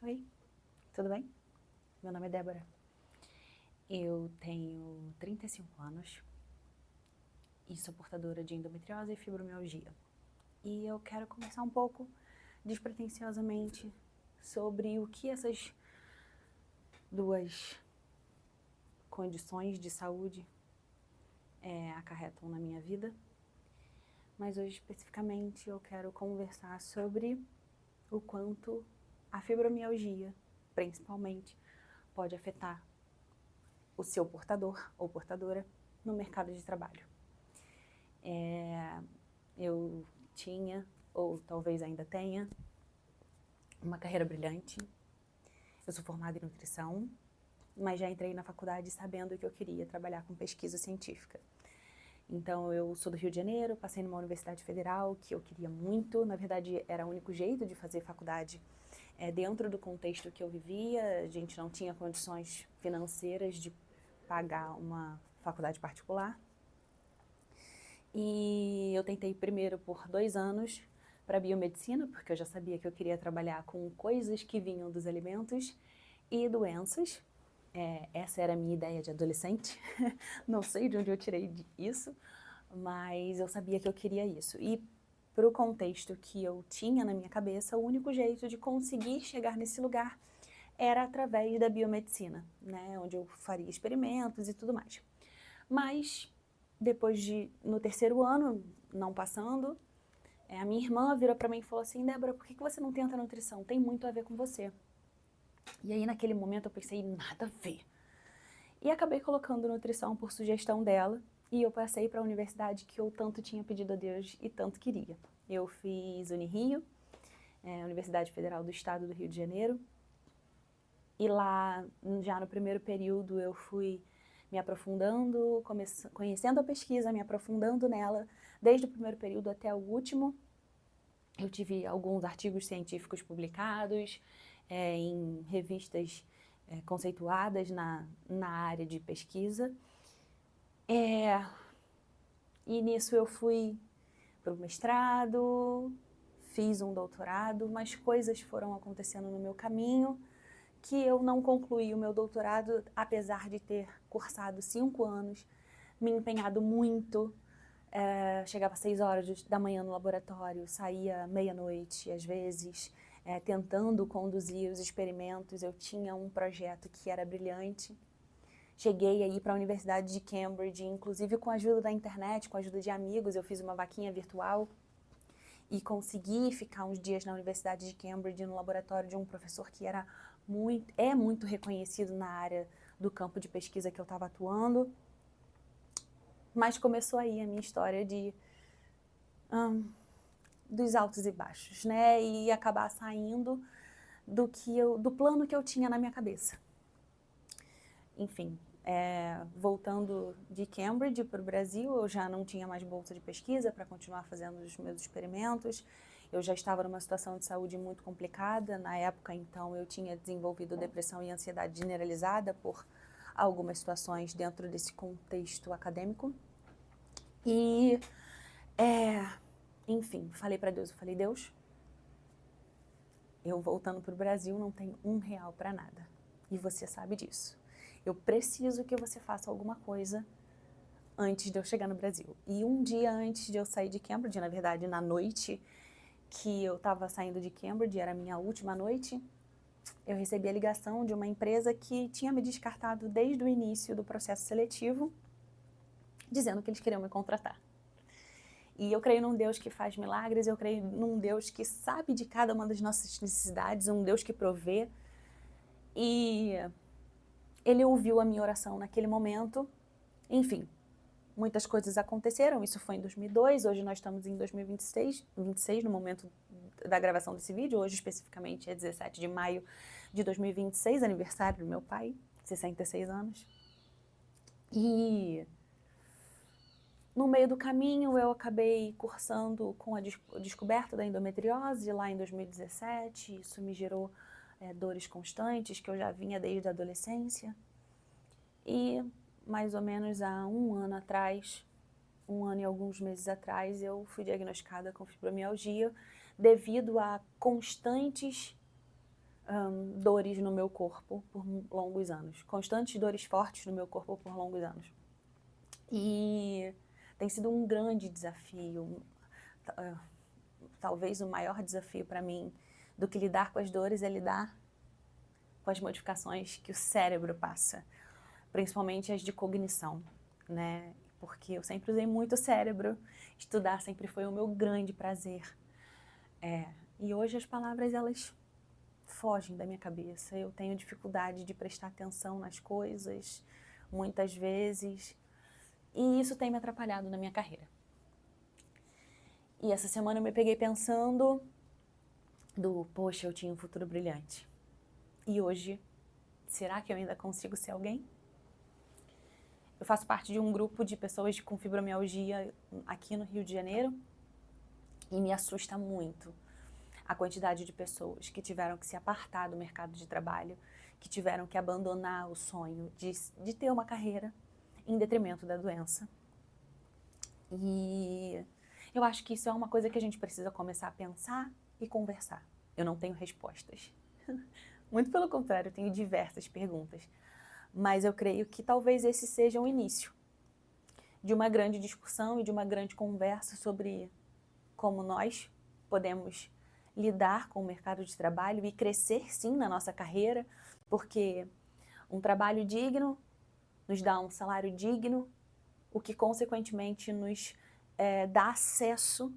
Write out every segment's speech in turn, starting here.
Oi, tudo bem? Meu nome é Débora. Eu tenho 35 anos e sou portadora de endometriose e fibromialgia. E eu quero conversar um pouco, despretensiosamente, sobre o que essas duas condições de saúde acarretam na minha vida. Mas hoje, especificamente, eu quero conversar sobre o quanto a fibromialgia, principalmente, pode afetar o seu portador ou portadora no mercado de trabalho. Eu tinha, ou talvez ainda tenha, uma carreira brilhante. Eu sou formada em nutrição, mas já entrei na faculdade sabendo que eu queria trabalhar com pesquisa científica. Então eu sou do Rio de Janeiro, passei numa universidade federal que eu queria muito, na verdade era o único jeito de fazer faculdade dentro do contexto que eu vivia. A gente não tinha condições financeiras de pagar uma faculdade particular. E eu tentei primeiro por 2 anos para biomedicina, porque eu já sabia que eu queria trabalhar com coisas que vinham dos alimentos e doenças. Essa era a minha ideia de adolescente. Não sei de onde eu tirei isso, mas eu sabia que eu queria isso. E para o contexto que eu tinha na minha cabeça, o único jeito de conseguir chegar nesse lugar era através da biomedicina, né, onde eu faria experimentos e tudo mais. Mas depois no terceiro ano, não passando, a minha irmã virou para mim e falou assim: Débora, por que você não tenta nutrição? Tem muito a ver com você. E aí naquele momento eu pensei, nada a ver. E acabei colocando nutrição por sugestão dela, e eu passei para a universidade que eu tanto tinha pedido a Deus e tanto queria. Eu fiz Unirio, Universidade Federal do Estado do Rio de Janeiro, e lá, já no primeiro período, eu fui me aprofundando, conhecendo a pesquisa, me aprofundando nela, desde o primeiro período até o último. Eu tive alguns artigos científicos publicados em revistas conceituadas na área de pesquisa. E nisso eu fui para o mestrado, fiz um doutorado, mas coisas foram acontecendo no meu caminho que eu não concluí o meu doutorado, apesar de ter cursado 5 anos, me empenhado muito. Chegava às 6 horas da manhã no laboratório, saía meia-noite, às vezes, tentando conduzir os experimentos. Eu tinha um projeto que era brilhante. Cheguei a ir para a Universidade de Cambridge, inclusive com a ajuda da internet, com a ajuda de amigos. Eu fiz uma vaquinha virtual e consegui ficar uns dias na Universidade de Cambridge, no laboratório de um professor que é muito reconhecido na área do campo de pesquisa que eu estava atuando. Mas começou aí a minha história dos altos e baixos, né? E acabar saindo do plano que eu tinha na minha cabeça. Enfim, voltando de Cambridge para o Brasil, eu já não tinha mais bolsa de pesquisa para continuar fazendo os meus experimentos. Eu já estava numa situação de saúde muito complicada. Na época, então, eu tinha desenvolvido depressão e ansiedade generalizada por algumas situações dentro desse contexto acadêmico. E, enfim, falei para Deus, eu falei: Deus, eu voltando para o Brasil não tenho R$1 para nada. E você sabe disso. Eu preciso que você faça alguma coisa antes de eu chegar no Brasil. E um dia antes de eu sair de Cambridge, na verdade, na noite que eu estava saindo de Cambridge, era a minha última noite, eu recebi a ligação de uma empresa que tinha me descartado desde o início do processo seletivo, dizendo que eles queriam me contratar. E eu creio num Deus que faz milagres, eu creio num Deus que sabe de cada uma das nossas necessidades, um Deus que provê. E Ele ouviu a minha oração naquele momento. Enfim, muitas coisas aconteceram, isso foi em 2002, hoje nós estamos em 2026, no momento da gravação desse vídeo. Hoje especificamente é 17 de maio de 2026, aniversário do meu pai, 66 anos. E no meio do caminho eu acabei cursando com a descoberta da endometriose lá em 2017, isso me gerou dores constantes que eu já vinha desde a adolescência. E mais ou menos há 1 ano atrás, 1 ano e alguns meses atrás, eu fui diagnosticada com fibromialgia devido a constantes dores no meu corpo por longos anos, constantes dores fortes no meu corpo por longos anos. E tem sido um grande desafio, talvez o maior desafio para mim do que lidar com as dores é lidar com as modificações que o cérebro passa, principalmente as de cognição, né? Porque eu sempre usei muito o cérebro, estudar sempre foi o meu grande prazer. E hoje as palavras, elas fogem da minha cabeça, eu tenho dificuldade de prestar atenção nas coisas, muitas vezes, e isso tem me atrapalhado na minha carreira. E essa semana eu me peguei pensando poxa, eu tinha um futuro brilhante. E hoje, será que eu ainda consigo ser alguém? Eu faço parte de um grupo de pessoas com fibromialgia aqui no Rio de Janeiro e me assusta muito a quantidade de pessoas que tiveram que se apartar do mercado de trabalho, que tiveram que abandonar o sonho de ter uma carreira em detrimento da doença. E eu acho que isso é uma coisa que a gente precisa começar a pensar e conversar. Eu não tenho respostas. Muito pelo contrário, eu tenho diversas perguntas. Mas eu creio que talvez esse seja o início de uma grande discussão e de uma grande conversa sobre como nós podemos lidar com o mercado de trabalho e crescer sim na nossa carreira, porque um trabalho digno nos dá um salário digno, o que consequentemente nos dá acesso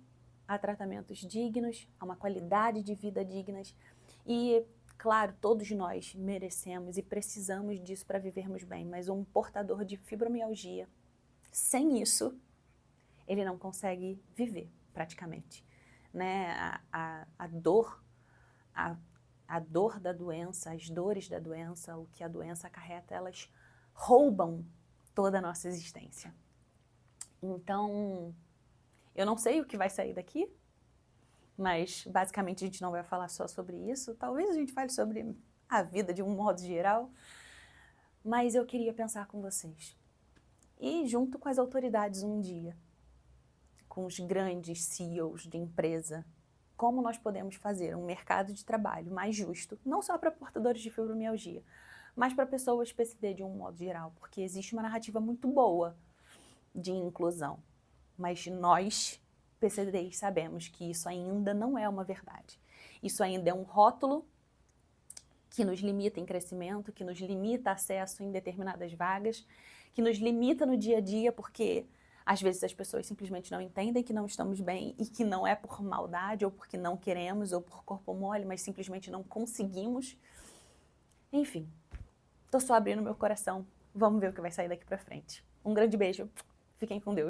a tratamentos dignos, a uma qualidade de vida dignas e, claro, todos nós merecemos e precisamos disso para vivermos bem, mas um portador de fibromialgia, sem isso, ele não consegue viver praticamente, né? A dor da doença, as dores da doença, o que a doença acarreta, elas roubam toda a nossa existência. Então, eu não sei o que vai sair daqui, mas basicamente a gente não vai falar só sobre isso. Talvez a gente fale sobre a vida de um modo geral, mas eu queria pensar com vocês. E junto com as autoridades um dia, com os grandes CEOs de empresa, como nós podemos fazer um mercado de trabalho mais justo, não só para portadores de fibromialgia, mas para pessoas PCD de um modo geral, porque existe uma narrativa muito boa de inclusão, mas nós, PCDs, sabemos que isso ainda não é uma verdade. Isso ainda é um rótulo que nos limita em crescimento, que nos limita acesso em determinadas vagas, que nos limita no dia a dia, porque às vezes as pessoas simplesmente não entendem que não estamos bem e que não é por maldade ou porque não queremos ou por corpo mole, mas simplesmente não conseguimos. Enfim, tô só abrindo meu coração. Vamos ver o que vai sair daqui pra frente. Um grande beijo. Fiquem com Deus.